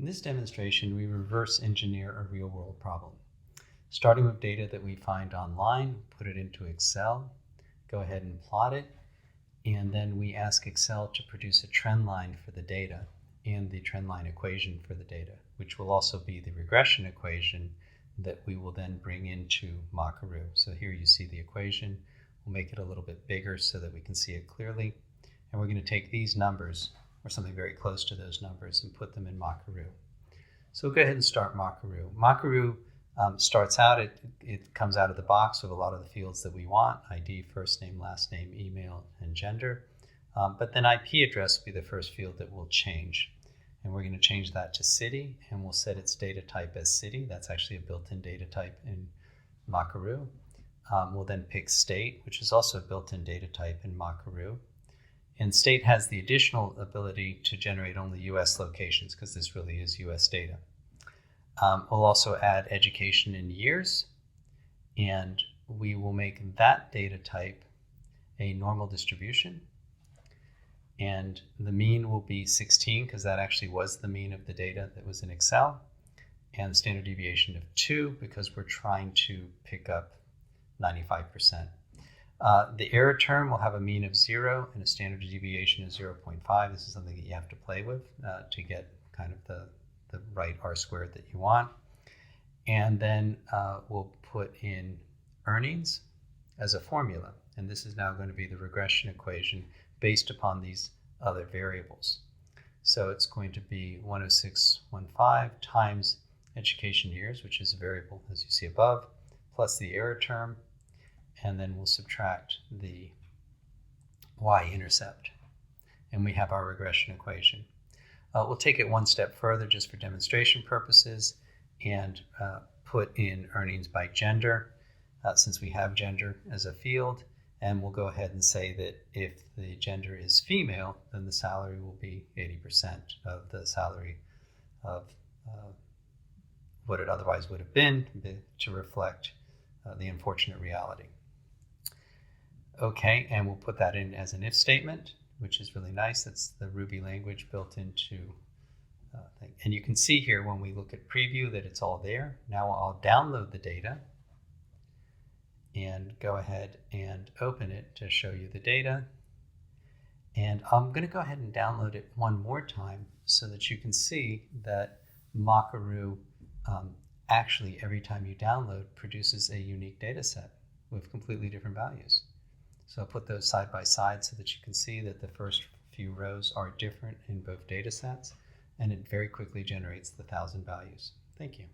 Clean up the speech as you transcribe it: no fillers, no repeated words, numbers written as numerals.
In this demonstration, we reverse engineer a real-world problem. Starting with data that we find online, put it into Excel, go ahead and plot it, and then we ask Excel to produce a trend line for the data and the trend line equation for the data, which will also be the regression equation that we will then bring into Mockaroo. So here you see the equation. We'll make it a little bit bigger so that we can see it clearly. And we're going to take these numbers, or something very close to those numbers, and put them in Mockaroo. So we'll go ahead and start Mockaroo. Mockaroo starts out, it comes out of the box with a lot of the fields that we want: ID, first name, last name, email, and gender. But then IP address will be the first field that we'll change. And we're going to change that to city, and we'll set its data type as city. That's actually a built-in data type in Mockaroo. We'll then pick state, which is also a built-in data type in Mockaroo. And state has the additional ability to generate only US locations, because this really is US data. We'll also add education in years, and we will make that data type a normal distribution. And the mean will be 16, because that actually was the mean of the data that was in Excel. And the standard deviation of 2, because we're trying to pick up 95%. The error term will have a mean of 0 and a standard deviation of 0.5. This is something that you have to play with to get kind of the right R-squared that you want. And then we'll put in earnings as a formula. And this is now going to be the regression equation based upon these other variables. So it's going to be 10615 times education years, which is a variable as you see above, plus the error term, and then we'll subtract the y-intercept. And we have our regression equation. We'll take it one step further just for demonstration purposes and put in earnings by gender, since we have gender as a field. And we'll go ahead and say that if the gender is female, then the salary will be 80% of the salary of what it otherwise would have been, to reflect the unfortunate reality. Okay, and we'll put that in as an if statement, which is really nice. That's the Ruby language built into thing. And you can see here when we look at preview that it's all there. Now I'll download the data and go ahead and open it to show you the data. And I'm going to go ahead and download it one more time so that you can see that Mockaroo actually, every time you download, produces a unique data set with completely different values. So I'll put those side by side so that you can see that the first few rows are different in both data sets, and it very quickly generates the 1,000 values. Thank you.